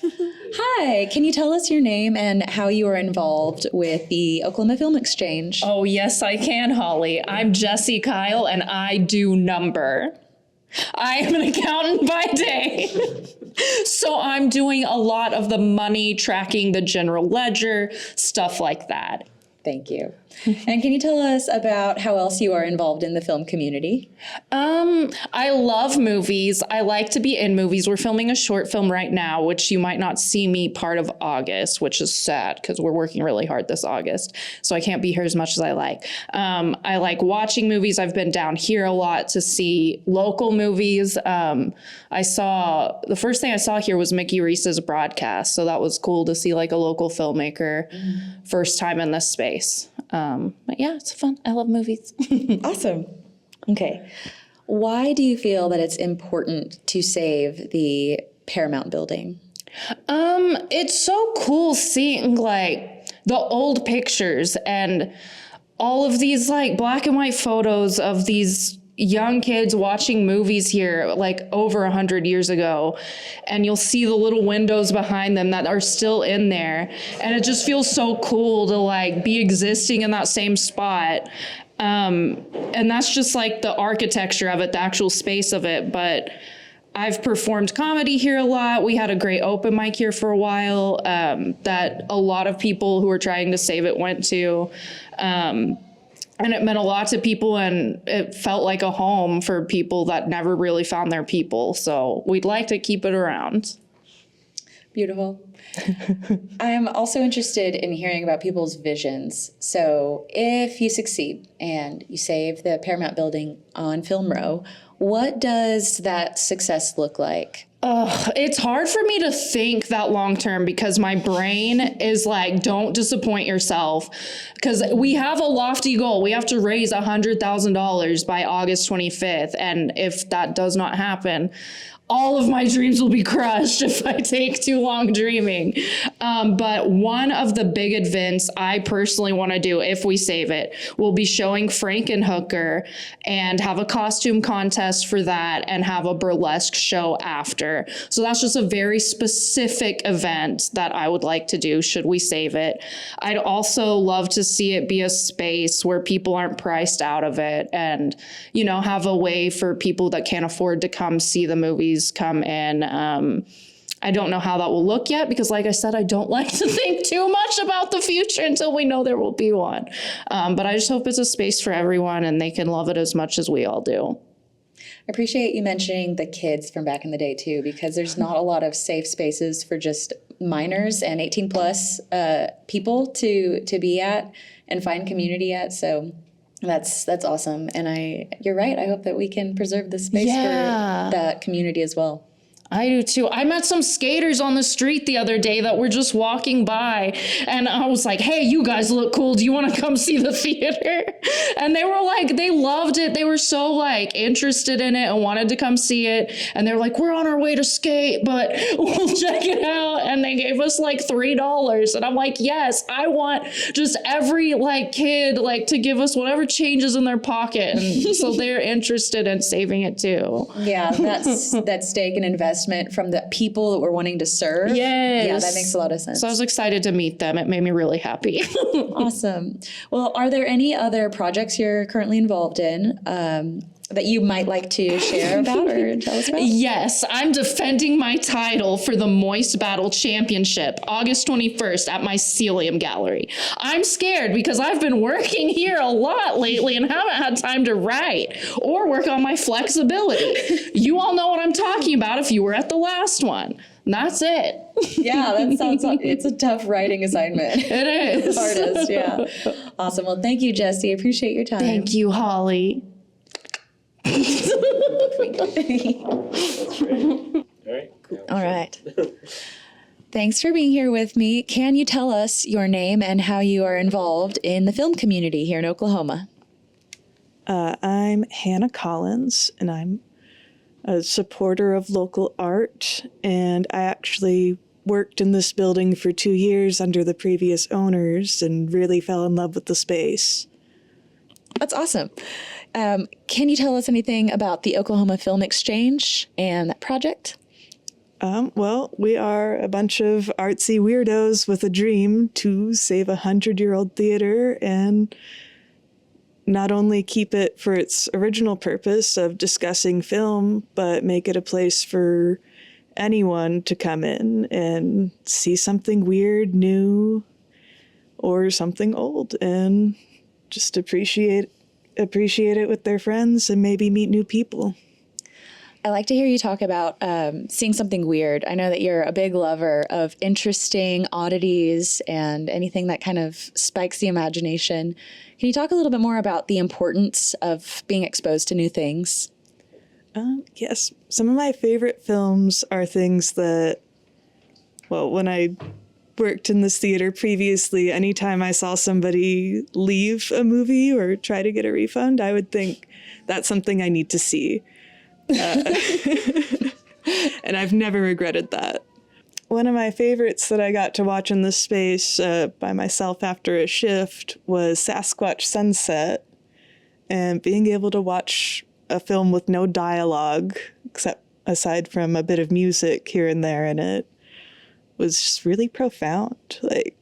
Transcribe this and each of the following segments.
Hi, can you tell us your name and how you are involved with the Oklahoma Film Exchange? Oh, yes, I can, Holly. I'm Jessi Kyle, and I do number. I am an accountant by day. So I'm doing a lot of the money, tracking the general ledger, stuff like that. Thank you. And can you tell us about how else you are involved in the film community? I love movies. I like to be in movies. We're filming a short film right now, which you might not see me part of August, which is sad because we're working really hard this August. So I can't be here as much as I like. I like watching movies. I've been down here a lot to see local movies. The first thing I saw here was Mickey Reese's broadcast. So that was cool to see like a local filmmaker first time in this space. But yeah, it's fun. I love movies. Awesome. Okay. Why do you feel that it's important to save the Paramount building? It's so cool seeing like the old pictures and all of these like black and white photos of these young kids watching movies here like over 100 years ago, and you'll see the little windows behind them that are still in there, and it just feels so cool to like be existing in that same spot. And that's just like the architecture of it, the actual space of it. But I've performed comedy here a lot. We had a great open mic here for a while that a lot of people who were trying to save it went to. And it meant a lot to people, and it felt like a home for people that never really found their people. So we'd like to keep it around. Beautiful. I am also interested in hearing about people's visions. So if you succeed and you save the Paramount building on Film Row, what does that success look like? It's hard for me to think that long term because my brain is like, don't disappoint yourself. Because we have a lofty goal. We have to raise $100,000 by August 25th. And if that does not happen, all of my dreams will be crushed if I take too long dreaming. But one of the big events I personally want to do, if we save it, will be showing Frankenhooker and have a costume contest for that and have a burlesque show after. So that's just a very specific event that I would like to do should we save it. I'd also love to see it be a space where people aren't priced out of it and, you know, have a way for people that can't afford to come see the movies come in. I don't know how that will look yet because, like I said, I don't like to think too much about the future until we know there will be one. But I just hope it's a space for everyone and they can love it as much as we all do. I appreciate you mentioning the kids from back in the day too, because there's not a lot of safe spaces for just minors and 18 plus people to be at and find community at. So that's awesome. And you're right. I hope that we can preserve the space for that community as well. I do too. I met some skaters on the street the other day that were just walking by, and I was like, hey, you guys look cool. Do you want to come see the theater? And they were like, they loved it. They were so like interested in it and wanted to come see it. And they're like, we're on our way to skate, but we'll check it out. And they gave us like $3. And I'm like, yes, I want just every like kid like to give us whatever changes in their pocket. And so they're interested in saving it too. Yeah, that's stake and investment from the people that we're wanting to serve. Yes. Yeah, that makes a lot of sense. So I was excited to meet them. It made me really happy. Awesome. Well, are there any other projects you're currently involved in that you might like to share about or tell us about? Yes, I'm defending my title for the Moist Battle Championship, August 21st at my Mycelium Gallery. I'm scared because I've been working here a lot lately and haven't had time to write or work on my flexibility. You all know what I'm talking about if you were at the last one. And that's it. Yeah, it's a tough writing assignment. It is. The hardest, yeah. Awesome. Well, thank you, Jessi. I appreciate your time. Thank you, Holly. All right. Thanks for being here with me. Can you tell us your name and how you are involved in the film community here in Oklahoma? I'm Hannah Collins, and I'm a supporter of local art, and I actually worked in this building for 2 years under the previous owners and really fell in love with the space. That's awesome. Can you tell us anything about the Oklahoma Film Exchange and that project? Well, we are a bunch of artsy weirdos with a dream to save a 100-year-old theater and not only keep it for its original purpose of discussing film, but make it a place for anyone to come in and see something weird, new, or something old, and just appreciate it with their friends and maybe meet new people. I like to hear you talk about seeing something weird. I know that you're a big lover of interesting oddities and anything that kind of spikes the imagination. Can you talk a little bit more about the importance of being exposed to new things? Yes, some of my favorite films are things that, well, when I worked in this theater previously, anytime I saw somebody leave a movie or try to get a refund, I would think that's something I need to see. And I've never regretted that. One of my favorites that I got to watch in this space by myself after a shift was Sasquatch Sunset. And being able to watch a film with no dialogue, except aside from a bit of music here and there in it, was just really profound. Like,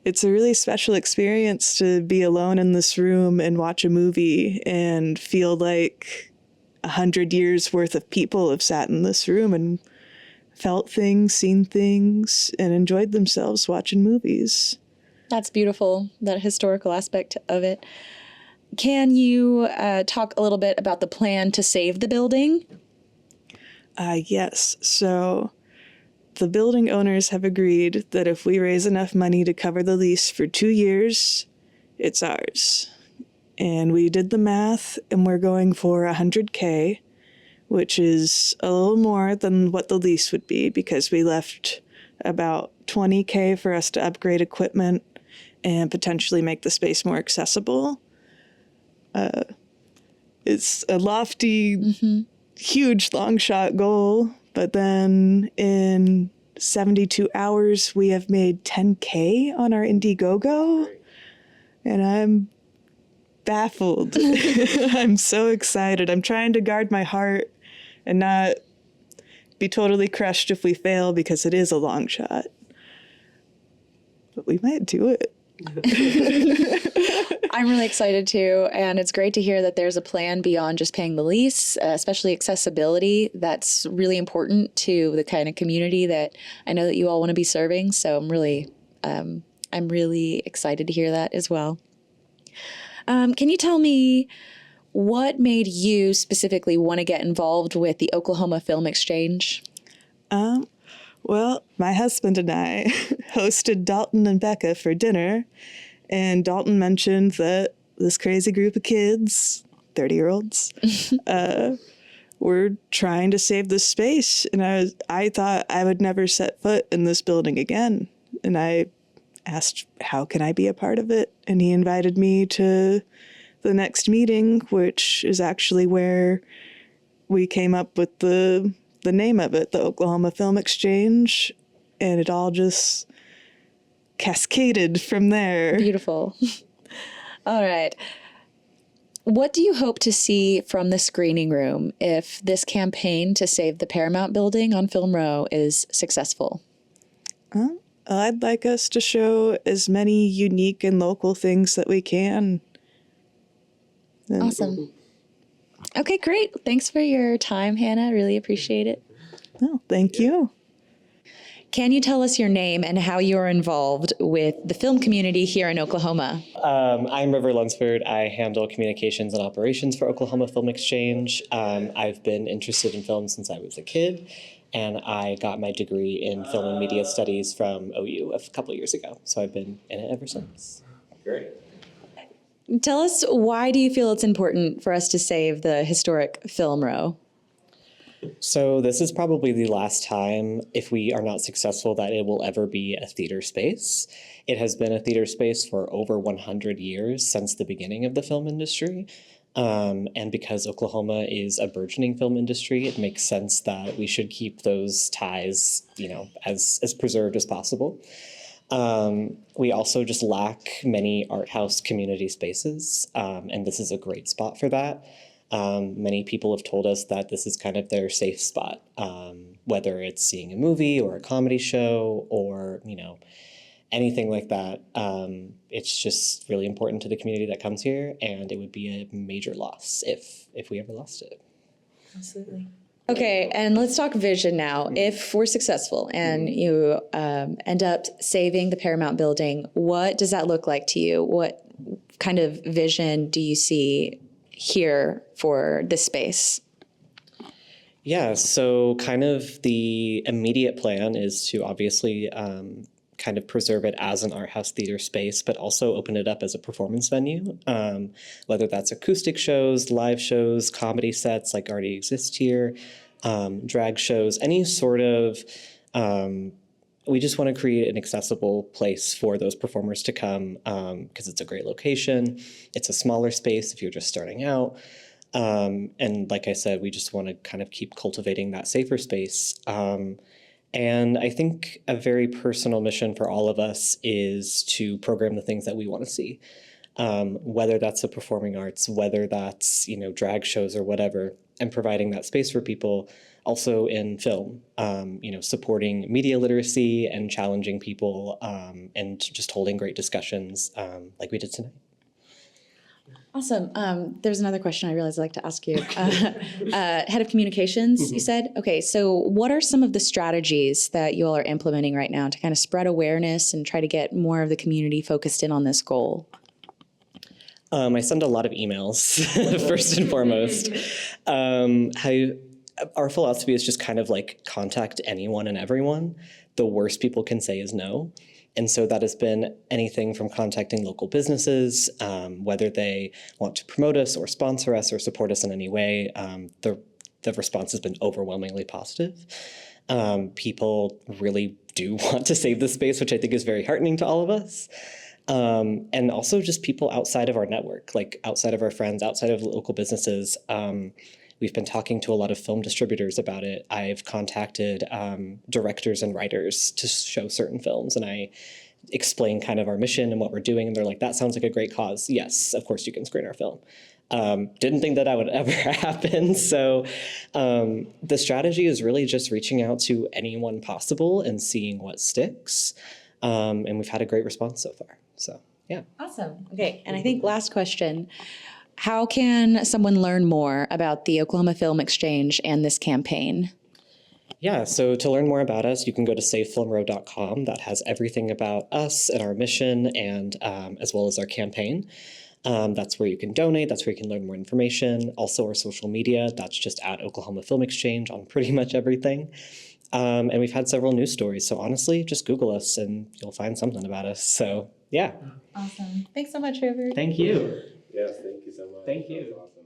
it's a really special experience to be alone in this room and watch a movie and feel like 100 years worth of people have sat in this room and felt things, seen things, and enjoyed themselves watching movies. That's beautiful, that historical aspect of it. Can you talk a little bit about the plan to save the building? Yes. So the building owners have agreed that if we raise enough money to cover the lease for 2 years, it's ours. And we did the math, and we're going for $100K, which is a little more than what the lease would be because we left about $20K for us to upgrade equipment and potentially make the space more accessible. It's a lofty, huge long shot goal, but then in 72 hours, we have made $10K on our Indiegogo, and I'm baffled. I'm so excited. I'm trying to guard my heart and not be totally crushed if we fail because it is a long shot. But we might do it. I'm really excited too, and it's great to hear that there's a plan beyond just paying the lease, especially accessibility. That's really important to the kind of community that I know that you all want to be serving. So I'm really excited to hear that as well. Can you tell me what made you specifically want to get involved with the Oklahoma Film Exchange? Well, my husband and I hosted Dalton and Becca for dinner, and Dalton mentioned that this crazy group of kids, 30-year-olds, were trying to save this space, and I thought I would never set foot in this building again, and I asked, how can I be a part of it? And he invited me to the next meeting, which is actually where we came up with the name of it, the Oklahoma Film Exchange, and it all just cascaded from there. Beautiful. All right. What do you hope to see from the screening room if this campaign to save the Paramount building on Film Row is successful? I'd like us to show as many unique and local things that we can. Awesome. Okay, great. Thanks for your time, Hannah. Really appreciate it. Oh, thank you. Can you tell us your name and how you're involved with the film community here in Oklahoma? I'm River Lunsford. I handle communications and operations for Oklahoma Film Exchange. I've been interested in film since I was a kid, and I got my degree in film and media studies from OU a couple of years ago. So I've been in it ever since. Great. Tell us, why do you feel it's important for us to save the historic Film Row? So this is probably the last time, if we are not successful, that it will ever be a theater space. It has been a theater space for over 100 years since the beginning of the film industry. And because Oklahoma is a burgeoning film industry, it makes sense that we should keep those ties, as preserved as possible. We also just lack many art house community spaces, and this is a great spot for that. Many people have told us that this is kind of their safe spot. whether it's seeing a movie or a comedy show or, anything like that. It's just really important to the community that comes here, and it would be a major loss if we ever lost it. Absolutely. Okay, and let's talk vision now. If we're successful and you end up saving the Paramount building, what does that look like to you? What kind of vision do you see here for this space? Yeah, so kind of the immediate plan is to obviously kind of preserve it as an art house theater space, but also open it up as a performance venue, whether that's acoustic shows, live shows, comedy sets like already exist here, drag shows, any sort of, we just want to create an accessible place for those performers to come because it's a great location. It's a smaller space if you're just starting out. And like I said, we just want to kind of keep cultivating that safer space. And I think a very personal mission for all of us is to program the things that we want to see, whether that's the performing arts, whether that's, drag shows or whatever, and providing that space for people. Also in film, supporting media literacy and challenging people and just holding great discussions like we did tonight. Awesome. There's another question I realized I'd like to ask you. Head of communications, you said? Okay, so what are some of the strategies that you all are implementing right now to kind of spread awareness and try to get more of the community focused in on this goal? I send a lot of emails, first and foremost. Our philosophy is just kind of like contact anyone and everyone. The worst people can say is no. And so that has been anything from contacting local businesses, whether they want to promote us or sponsor us or support us in any way. The response has been overwhelmingly positive. People really do want to save the space, which I think is very heartening to all of us. And also just people outside of our network, like outside of our friends, outside of local businesses. We've been talking to a lot of film distributors about it. I've contacted directors and writers to show certain films, and I explain kind of our mission and what we're doing, and they're like, that sounds like a great cause. Yes, of course you can screen our film. Didn't think that would ever happen. So the strategy is really just reaching out to anyone possible and seeing what sticks. And we've had a great response so far. So, yeah. Awesome. Okay, and I think last question. How can someone learn more about the Oklahoma Film Exchange and this campaign? Yeah, so to learn more about us, you can go to savefilmrow.com. That has everything about us and our mission and as well as our campaign. That's where you can donate. That's where you can learn more information. Also our social media, that's just at Oklahoma Film Exchange on pretty much everything. And we've had several news stories. So honestly, just Google us and you'll find something about us. So yeah. Awesome. Thanks so much, River. Thank you. Yes, thank you so much. Thank you. That was awesome.